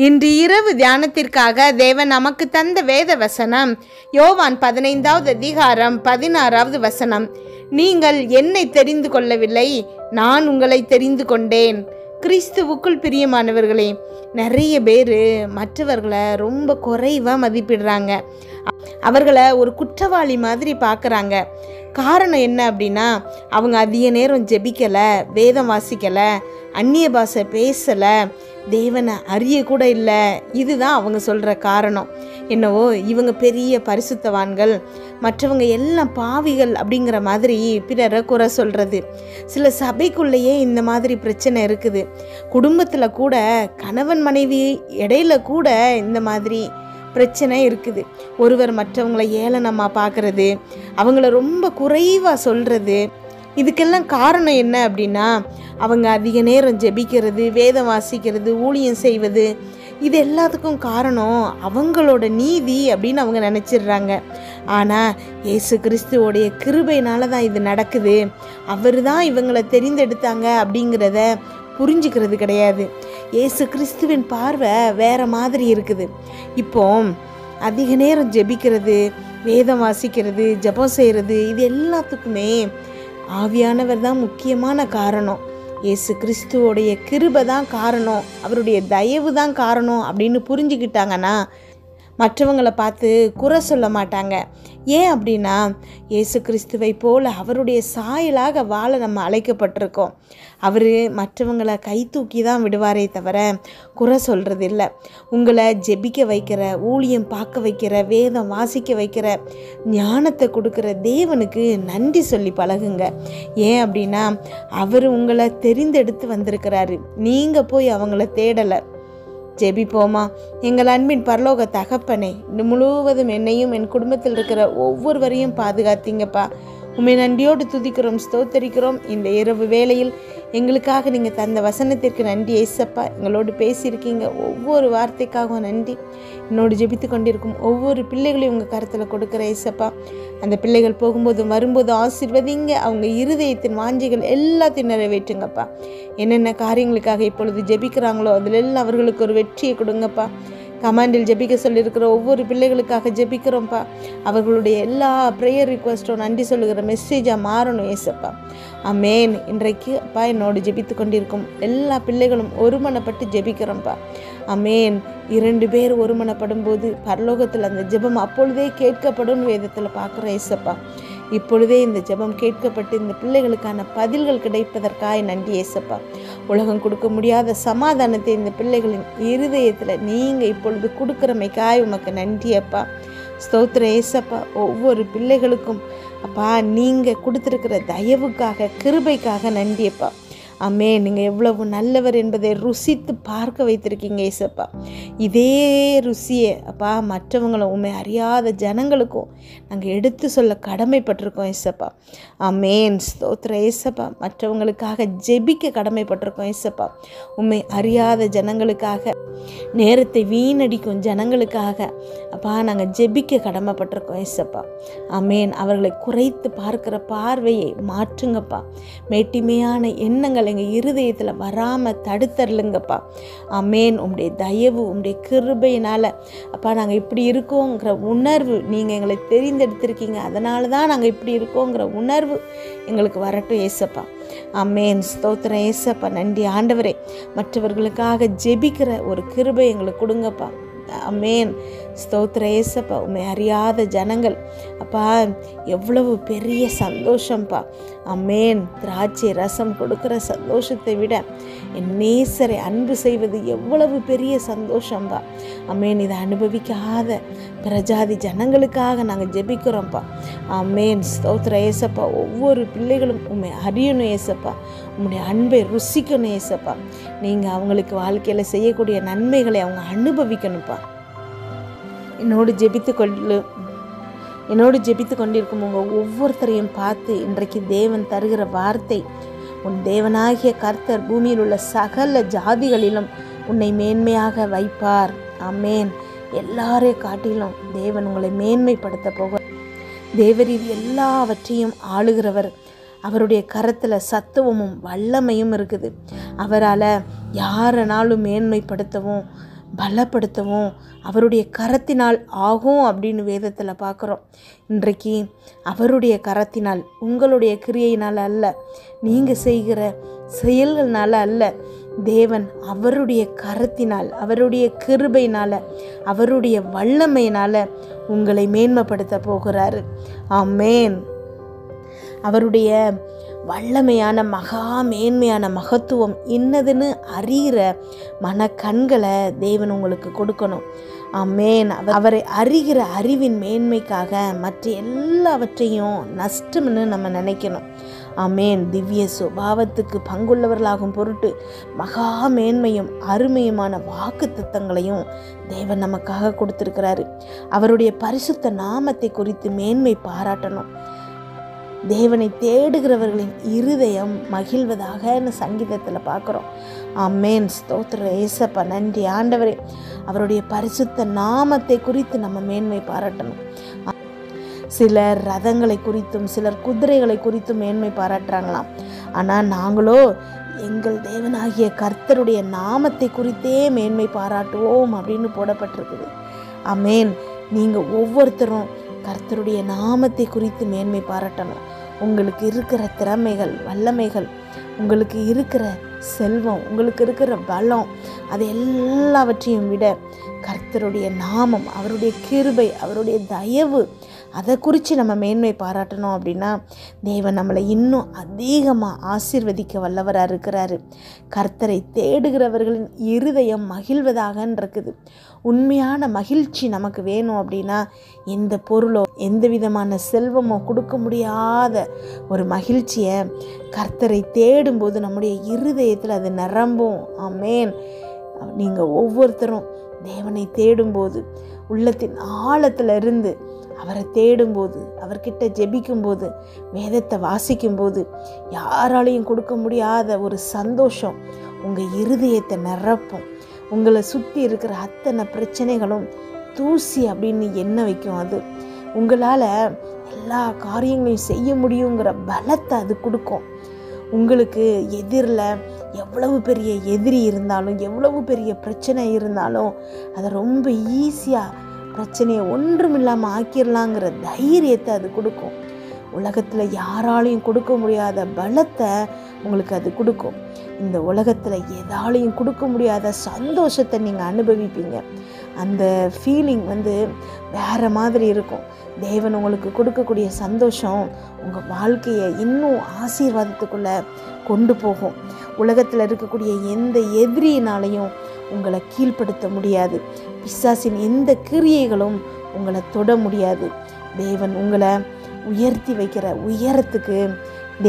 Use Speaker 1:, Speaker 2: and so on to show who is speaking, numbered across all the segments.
Speaker 1: இன்று இரவு தியானத்திற்காக தேவன் நமக்கு தந்த வேத வசனம் யோவான் 15வது அதிகாரம் 16வது வசனம். நீங்கள் என்னை தெரிந்து கொள்ளவில்லை, நான் உங்களை தெரிந்து கொண்டேன். கிறிஸ்துவுக்குள் பிரியமானவர்களே, நிறைய பேர் மற்றவர்களை ரொம்ப குறைவாக மதிப்பிடுறாங்க. அவர்களை ஒரு குற்றவாளி மாதிரி பார்க்குறாங்க. காரணம் என்ன அப்படின்னா, அவங்க அதிக நேரம் ஜெபிக்கலை, வேதம் வாசிக்கலை, அந்நிய பாஷை பேசலை, தேவனை அறிய கூட இல்லை. இதுதான் அவங்க சொல்கிற காரணம். என்னவோ இவங்க பெரிய பரிசுத்தவான்கள், மற்றவங்க எல்லாம் பாவிகள் அப்படிங்கிற மாதிரி பிறரை குறை சொல்கிறது. சில சபைக்குள்ளேயே இந்த மாதிரி பிரச்சனை இருக்குது. குடும்பத்தில் கூட கணவன் மனைவி இடையில கூட இந்த மாதிரி பிரச்சனை இருக்குது. ஒருவர் மற்றவங்களை ஏளனமாக பார்க்குறது, அவங்கள ரொம்ப குறைவாக சொல்கிறது. இதுக்கெல்லாம் காரணம் என்ன அப்படின்னா, அவங்க அதிக நேரம் ஜெபிக்கிறது, வேதம் வாசிக்கிறது, ஊழியம் செய்வது, இது எல்லாத்துக்கும் காரணம் அவங்களோட நீதி அப்படின்னு அவங்க நினச்சிடுறாங்க. ஆனால் இயேசு கிறிஸ்துவோடைய கிருபையினால தான் இது நடக்குது. அவர் தான் இவங்களை தெரிந்தெடுத்தாங்க அப்படிங்கிறத புரிஞ்சுக்கிறது கிடையாது. இயேசு கிறிஸ்துவின் பார்வை வேறு மாதிரி இருக்குது. இப்போ அதிக நேரம் ஜெபிக்கிறது, வேதம் வாசிக்கிறது, ஜெபம் செய்கிறது, இது எல்லாத்துக்குமே ஆவியானவர் தான் முக்கியமான காரணம். இயேசு கிறிஸ்துவோடைய கிருபை தான் காரணம், அவருடைய தயவு தான் காரணம் அப்படின்னு புரிஞ்சுக்கிட்டாங்கன்னா மற்றவங்களை பார்த்து குறை சொல்ல மாட்டாங்க. ஏன் அப்படின்னா, இயேசு கிறிஸ்துவை போல் அவருடைய சாயலாக வாழ நம்ம அழைக்கப்பட்டிருக்கோம். அவர் மற்றவங்களை கை தூக்கி தான் விடுவாரே தவிர குறை சொல்கிறது இல்லை. உங்களை ஜெபிக்க வைக்கிற, ஊழியம் பார்க்க வைக்கிற, வேதம் வாசிக்க வைக்கிற, ஞானத்தை கொடுக்குற தேவனுக்கு நன்றி சொல்லி பழகுங்க. ஏன் அப்படின்னா, அவர் உங்களை தெரிந்தெடுத்து வந்திருக்கிறாரு. நீங்கள் போய் அவங்கள தேடலை. ஜெபிப்போமா. எங்கள் அன்பின் பரலோக தகப்பனே, இந்த முழுவதும் என்னையும் என் குடும்பத்தில் இருக்கிற ஒவ்வொருவரையும் பாதுகாத்தீங்கப்பா. உண்மை நன்றியோடு துதிக்கிறோம், ஸ்தோத்தரிக்கிறோம். இந்த இரவு வேளையில் எங்களுக்காக நீங்கள் தந்த வசனத்திற்கு நன்றி ஏசப்பா. எங்களோடு பேசியிருக்கீங்க, ஒவ்வொரு வார்த்தைக்காகவும் நன்றி. என்னோடு ஜெபித்து கொண்டிருக்கும் ஒவ்வொரு பிள்ளைகளையும் உங்கள் கருத்தில் கொடுக்குற ஏசப்பா. அந்த பிள்ளைகள் போகும்போதும் வரும்போதும் ஆசீர்வதிங்க. அவங்க இருதயத்தின் வாஞ்சிகள் எல்லாத்தையும் நிறைவேற்றுங்கப்பா. என்னென்ன காரியங்களுக்காக இப்பொழுது ஜெபிக்கிறாங்களோ அதில் எல்லாம் அவர்களுக்கு ஒரு வெற்றியை கொடுங்கப்பா. கமாண்டில் ஜெபிக்க சொல்லியிருக்கிற ஒவ்வொரு பிள்ளைகளுக்காக ஜெபிக்கிறோம்ப்பா. அவர்களுடைய எல்லா ப்ரேயர் ரிக்வஸ்ட்டும் நன்றி சொல்லுகிற மெசேஜாக மாறணும் ஏசப்பா. ஆமென். இன்றைக்கு அப்பா என்னோடு ஜெபித்து கொண்டிருக்கும் எல்லா பிள்ளைகளும் ஒருமனப்பட்டு ஜெபிக்கிறோம்ப்பா. ஆமென். 2 பேர் ஒருமனப்படும் போது பரலோகத்தில் அந்த ஜெபம் அப்பொழுதே கேட்கப்படும் வேதத்தில் பார்க்குறோம் ஏசப்பா. இப்பொழுதே இந்த ஜெபம் கேட்கப்பட்டு இந்த பிள்ளைகளுக்கான பதில்கள் கிடைப்பதற்காக நன்றி ஏசப்பா. உலகம் கொடுக்க முடியாத சமாதானத்தை இந்த பிள்ளைகளின் இருதயத்தில் நீங்கள் இப்பொழுது கொடுக்குறமைக்காய் உமக்கு நன்றி அப்பா. ஸ்தோத்திர ஏசப்பா. ஒவ்வொரு பிள்ளைகளுக்கும் அப்பா நீங்கள் கொடுத்துருக்கிற தயவுக்காக, கிருபைக்காக நன்றி அப்பா. ஆமே. நீங்கள் எவ்வளவு நல்லவர் என்பதை ருசித்து பார்க்க வைத்திருக்கீங்க ஏசப்பா. இதே ருசியை அப்பா மற்றவங்களும் உண்மை அறியாத ஜனங்களுக்கும் நாங்கள் எடுத்து சொல்ல கடமைப்பட்டிருக்கோம் ஏசப்பா. ஆமேன். ஸ்தோத்திர ஏசப்பா. மற்றவங்களுக்காக ஜெபிக்க கடமைப்பட்டிருக்கோம் ஏசப்பா. உண்மை அறியாத ஜனங்களுக்காக, நேரத்தை வீணடிக்கும் ஜனங்களுக்காக அப்பா நாங்கள் ஜெபிக்க கடமைப்பட்டிருக்கோம் ஏசப்பா. ஆமேன். அவர்களை குறைத்து பார்க்கிற பார்வையை மாற்றுங்கப்பா. மேட்டிமையான எண்ணங்கள் எங்கள் இருதயத்தில் வராமல் தடுத்தரலுங்கப்பா. ஆமேன். உம்முடைய தயவு, உம்முடைய கிருபையினால் அப்பா நாங்கள் இப்படி இருக்கோங்கிற உணர்வு, நீங்கள் எங்களை தெரிந்தெடுத்திருக்கீங்க, அதனால தான் நாங்கள் இப்படி இருக்கோங்கிற உணர்வு எங்களுக்கு வரட்டும் ஏசப்பா. ஆமேன். ஸ்தோத்திரம் ஏசப்பா. நன்றி ஆண்டவரே. மற்றவர்களுக்காக ஜெபிக்கிற ஒரு கிருபை எங்களுக்கு கொடுங்கப்பா. ஆமேன். ஸ்தோத்திர ஏசப்பா. உண்மை அறியாத ஜனங்கள் அப்பா எவ்வளவு பெரிய சந்தோஷம்ப்பா. ஆமேன். திராட்சை ரசம் கொடுக்குற சந்தோஷத்தை விட என் நேசரை அன்பு செய்வது எவ்வளவு பெரிய சந்தோஷம்பா. ஆமேன். இதை அனுபவிக்காத பிரஜாதி ஜனங்களுக்காக நாங்கள் ஜெபிக்கிறோம்ப்பா. ஆமேன். ஸ்தோத்திர ஏசப்பா. ஒவ்வொரு பிள்ளைகளும் உண்மை அறியணும் ஏசப்பா. உங்களுடைய அன்பை ருசிக்கணும் ஏசப்பா. நீங்கள் அவங்களுக்கு வாழ்க்கையில் செய்யக்கூடிய நன்மைகளை அவங்க அனுபவிக்கணும்ப்பா. என்னோடு ஜெபித்து கொண்டிருக்கும் உங்கள் ஒவ்வொருத்தரையும் பார்த்து இன்றைக்கு தேவன் தருகிற வார்த்தை, உன் தேவனாகிய கர்த்தர் பூமியில் உள்ள சகல ஜாதிகளிலும் உன்னை மேன்மையாக வைப்பார். ஆமேன். எல்லாரை காட்டிலும் தேவன் உங்களை மேன்மைப்படுத்த போக, தேவரீர் எல்லாவற்றையும் ஆளுகிறவர். அவருடைய கரத்தில் சத்துவமும் வல்லமையும் இருக்குது. அவரால் யாரனாலும் மேன்மைப்படுத்தவும் பலப்படுத்தவும் அவருடைய கரத்தினால் ஆகும் அப்படின்னு வேதத்தில் பார்க்குறோம். இன்றைக்கு அவருடைய கரத்தினால், உங்களுடைய கிரியையினால் அல்ல, நீங்கள் செய்கிற செயல்கள்னால அல்ல, தேவன் அவருடைய கரத்தினால், அவருடைய கிருபையினால், அவருடைய வல்லமையினால் உங்களை மேன்மைப்படுத்த போகிறாரு. ஆமென். அவருடைய வல்லமையான மகா மேன்மையான மகத்துவம் இன்னதுன்னு அறிகிற மனக்கண்களை தேவன் உங்களுக்கு கொடுக்கணும். ஆமென். அவரை அறிகிற அறிவின் மேன்மைக்காக மற்ற எல்லாவற்றையும் நஷ்டம்னு நம்ம நினைக்கணும். ஆமென். திவ்ய சுபாவத்துக்கு பங்குள்ளவர்களாகும் பொருட்டு மகா மேன்மையும் அருமையுமான வாக்கு தத்தங்களையும் தேவன் நமக்காக கொடுத்திருக்கிறாரு. அவருடைய பரிசுத்த நாமத்தை குறித்து மேன்மை பாராட்டணும். தேவனை தேடுகிறவர்களின் இருதயம் மகிழ்வதாகன்னு சங்கீதத்தில் பார்க்குறோம். ஆமென். ஸ்தோத்திரம் ஏசப்பா, நன்றி ஆண்டவரே. அவருடைய பரிசுத்த நாமத்தை குறித்து நம்ம மேன்மை பாராட்டணும். சிலர் ரதங்களை குறித்தும் சிலர் குதிரைகளை குறித்தும் மேன்மை பாராட்டுறாங்களாம். ஆனால் நாங்களோ எங்கள் தேவனாகிய கர்த்தருடைய நாமத்தை குறித்தே மேன்மை பாராட்டுவோம் அப்படின்னு போடப்பட்டிருக்குது. ஆமென். நீங்கள் ஒவ்வொருத்தரும் கர்த்தருடைய நாமத்தை குறித்து மேன்மை பாராட்டணும். உங்களுக்கு இருக்கிற திறமைகள், வல்லமைகள், உங்களுக்கு இருக்கிற செல்வம், உங்களுக்கு இருக்கிற பலம், அது எல்லாவற்றையும் விட கர்த்தருடைய நாமம், அவருடைய கிருபை, அவருடைய தயவு, அதை குறித்து நம்ம மேன்மை பாராட்டணும். அப்படின்னா தேவன் நம்மளை இன்னும் அதிகமாக ஆசீர்வதிக்க வல்லவராக இருக்கிறாரு. கர்த்தரை தேடுகிறவர்களின் இருதயம் மகிழ்வதாகன்னு இருக்குது. உண்மையான மகிழ்ச்சி நமக்கு வேணும் அப்படின்னா எந்த பொருளோ எந்த விதமான செல்வமோ கொடுக்க முடியாத ஒரு மகிழ்ச்சியை கர்த்தரை தேடும்போது நம்முடைய இருதயத்தில் அது நிரம்பும். ஆமென். நீங்கள் ஒவ்வொருத்தரும் தேவனை தேடும்போது, உள்ளத்தின் ஆழத்தில் இருந்து அவரை தேடும்போது, அவர்கிட்ட ஜெபிக்கும்போது, வேதத்தை வாசிக்கும்போது யாராலையும் கொடுக்க முடியாத ஒரு சந்தோஷம் உங்கள் இருதயத்தை நிரப்பும். உங்களை சுற்றி இருக்கிற அத்தனை பிரச்சனைகளும் தூசி அப்படின்னு எண்ண வைக்கும். அது உங்களால் எல்லா காரியங்களையும் செய்ய முடியுங்கிற பலத்தை அது கொடுக்கும். உங்களுக்கு எதிரில் எவ்வளவு பெரிய எதிரி இருந்தாலும், எவ்வளவு பெரிய பிரச்சனை இருந்தாலும் அதை ரொம்ப ஈஸியாக பிரச்சனையை ஒன்றுமில்லாமல் ஆக்கிடலாங்கிற தைரியத்தை அது கொடுக்கும். உலகத்தில் யாராலையும் கொடுக்க முடியாத பலத்தை உங்களுக்கு அது கொடுக்கும். இந்த உலகத்தில் எதாலையும் கொடுக்க முடியாத சந்தோஷத்தை நீங்கள் அனுபவிப்பீங்க. அந்த ஃபீலிங் வேறு மாதிரி இருக்கும். தேவன் உங்களுக்கு கொடுக்கக்கூடிய சந்தோஷம் உங்கள் வாழ்க்கையை இன்னும் ஆசீர்வாதத்துக்குள்ளே கொண்டு போகும். உலகத்தில் இருக்கக்கூடிய எந்த எதிரியினாலையும் உங்களை கீழ்ப்படுத்த முடியாது. பிசாசின் எந்த கிரியைகளும் உங்களை தொட முடியாது. தேவன் உங்களை உயர்த்தி வைக்கிற உயரத்துக்கு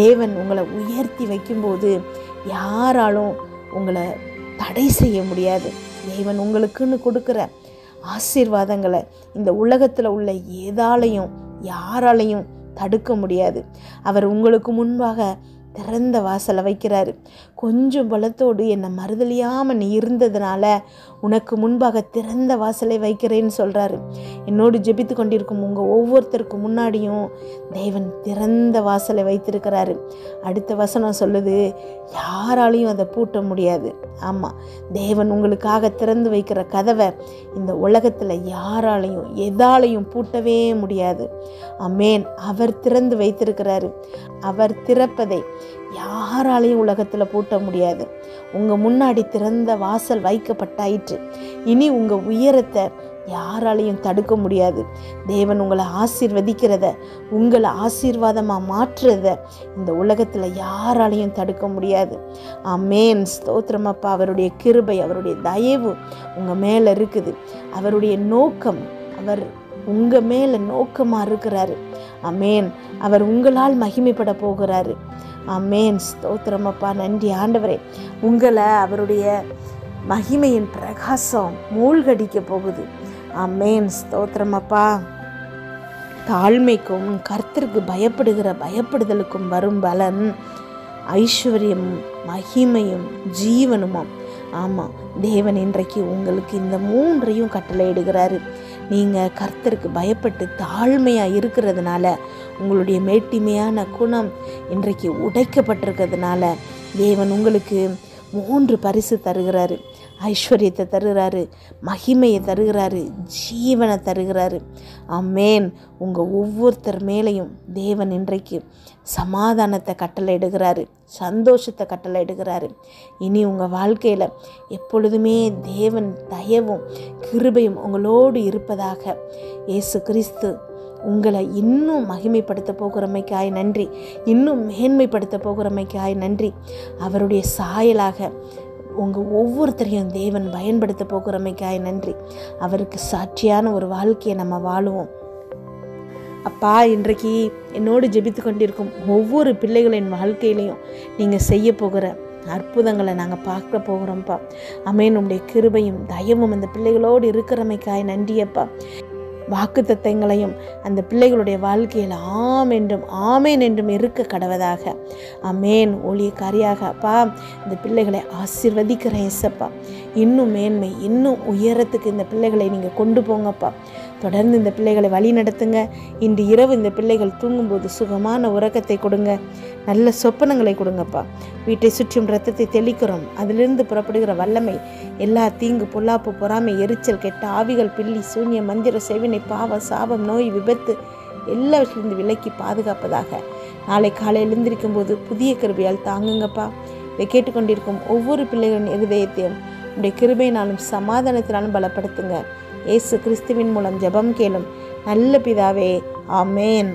Speaker 1: தேவன் உங்களை உயர்த்தி வைக்கும்போது யாராலும் உங்களை தடை செய்ய முடியாது. தேவன் உங்களுக்குன்னு கொடுக்குற ஆசீர்வாதங்களை இந்த உலகத்தில் உள்ள எதாலையும் யாராலையும் தடுக்க முடியாது. அவர் உங்களுக்கு முன்பாக திறந்த வாசலை வைக்கிறாரு. கொஞ்சம் பலத்தோடு என்னை மறுதலியாமல் நீ இருந்ததுனால உனக்கு முன்பாக திறந்த வாசலை வைக்கிறேன்னு சொல்கிறாரு. என்னோடு ஜெபித்து கொண்டிருக்கும் உங்கள் ஒவ்வொருத்தருக்கும் முன்னாடியும் தேவன் திறந்த வாசலை வைத்திருக்கிறாரு. அடுத்த வசனம் சொல்லுது, யாராலையும் அதை பூட்ட முடியாது. ஆமாம், தேவன் உங்களுக்காக திறந்து வைக்கிற கதவை இந்த உலகத்தில் யாராலையும் எதாலையும் பூட்டவே முடியாது. ஆமென். அவர் திறந்து வைத்திருக்கிறாரு. அவர் திறப்பதை யாராலையும் உலகத்தில் பூட்ட முடியாது. உங்கள் முன்னாடி திறந்த வாசல் வைக்கப்பட்டாயிற்று. இனி உங்கள் உயரத்தை யாராலையும் தடுக்க முடியாது. தேவன் உங்களை ஆசீர்வதிக்கிறத, உங்களை ஆசீர்வாதமாக மாற்றுறத இந்த உலகத்தில் யாராலையும் தடுக்க முடியாது. ஆமென். ஸ்தோத்திரமப்பா. அவருடைய கிருபை, அவருடைய தயவு உங்கள் மேலே இருக்குது. அவருடைய நோக்கம், அவர் உங்கள் மேலே நோக்கமாக இருக்கிறாரு. ஆமென். அவர் உங்களால் மகிமைப்பட போகிறாரு. ஆமென். ஸ்தோத்திரமப்பா. நன்றி ஆண்டவரே. உங்களை அவருடைய மகிமையின் பிரகாசம் மூழ்கடிக்க போகுது. ஆமென். ஸ்தோத்திரமப்பா. தாழ்மைக்கும் கர்த்தருக்கு பயப்படுதலுக்கும் வரும் பலன் ஐஸ்வர்யம், மகிமையும், ஜீவனுமாம். ஆமாம், தேவன் இன்றைக்கு உங்களுக்கு இந்த மூன்றையும் கட்டளையிடுகிறாரு. நீங்கள் கர்த்தருக்கு பயப்பட்டு தாழ்மையாக இருக்கிறதுனால உங்களுடைய மேட்டிமையான குணம் இன்றைக்கு உடைக்கப்பட்டிருக்கிறதுனால தேவன் உங்களுக்கு 3 பரிசு தருகிறாரு. ஐஸ்வர்யத்தை தருகிறாரு, மகிமையை தருகிறாரு, ஜீவனை தருகிறாரு. ஆமேன். உங்கள் ஒவ்வொருத்தர் மேலேயும் தேவன் இன்றைக்கு சமாதானத்தை கட்டளையிடுகிறாரு, சந்தோஷத்தை கட்டளையிடுகிறாரு. இனி உங்கள் வாழ்க்கையில் எப்பொழுதுமே தேவன் தயவும் கிருபையும் உங்களோடு இருப்பதாக. இயேசு கிறிஸ்து உங்களை இன்னும் மகிமைப்படுத்த போகிறமைக்காய் நன்றி, இன்னும் மேன்மைப்படுத்த போகிறமைக்காய் நன்றி. அவருடைய சாயலாக உங்கள் ஒவ்வொருத்தரையும் தேவன் பயன்படுத்த போகிறமைக்காய் நன்றி. அவருக்கு சாட்சியான ஒரு வாழ்க்கையை நம்ம வாழுவோம். அப்பா, இன்றைக்கு என்னோடு ஜெபித்து கொண்டிருக்கும் ஒவ்வொரு பிள்ளைகளின் வாழ்க்கையிலையும் நீங்கள் செய்ய போகிற அற்புதங்களை நாங்கள் பார்க்க போகிறோம்ப்பா. ஆமென். உம்முடைய கிருபையும் தயவும் அந்த பிள்ளைகளோடு இருக்கிறமைக்காய் நன்றியப்பா. வாக்கு தத்தங்களையும் அந்த பிள்ளைகளுடைய வாழ்க்கையில் ஆம் என்றும் ஆமேன் என்றும் இருக்க கடவதாக. ஆமேன். ஊழியக்காரியாக அப்பா இந்த பிள்ளைகளை ஆசீர்வதிக்கிறேன் இயேசப்பா. இன்னும் மேன்மை, இன்னும் உயரத்துக்கு இந்த பிள்ளைகளை நீங்கள் கொண்டு போங்கப்பா. தொடர்ந்து இந்த பிள்ளைகளை வழி நடத்துங்க. இன்று இரவு இந்த பிள்ளைகள் தூங்கும்போது சுகமான உறக்கத்தை கொடுங்க, நல்ல சொப்பனங்களை கொடுங்கப்பா. வீட்டை சுற்றும் இரத்தத்தை தெளிக்கிறோம். அதிலிருந்து புறப்படுகிற வல்லமை எல்லா தீங்கு, பொல்லாப்பு, பொறாமை, எரிச்சல், கெட்ட ஆவிகள், பில்லி, சூன்யம், மந்திர, செவினை, பாவம், சாபம், நோய், விபத்து எல்லாவற்றிலிருந்து விலக்கி பாதுகாப்பதாக. நாளை காலையில் எழுந்திருக்கும் போது புதிய கிருபையால் தாங்குங்கப்பா. இதை கேட்டுக்கொண்டிருக்கும் ஒவ்வொரு பிள்ளைகளின் இருதயத்தையும் உடைய கிருபையினாலும் சமாதானத்தினாலும் பலப்படுத்துங்க. இயேசு கிறிஸ்துவின் மூலம் ஜெபம் கேளும் நல்ல பிதாவே. ஆமேன்.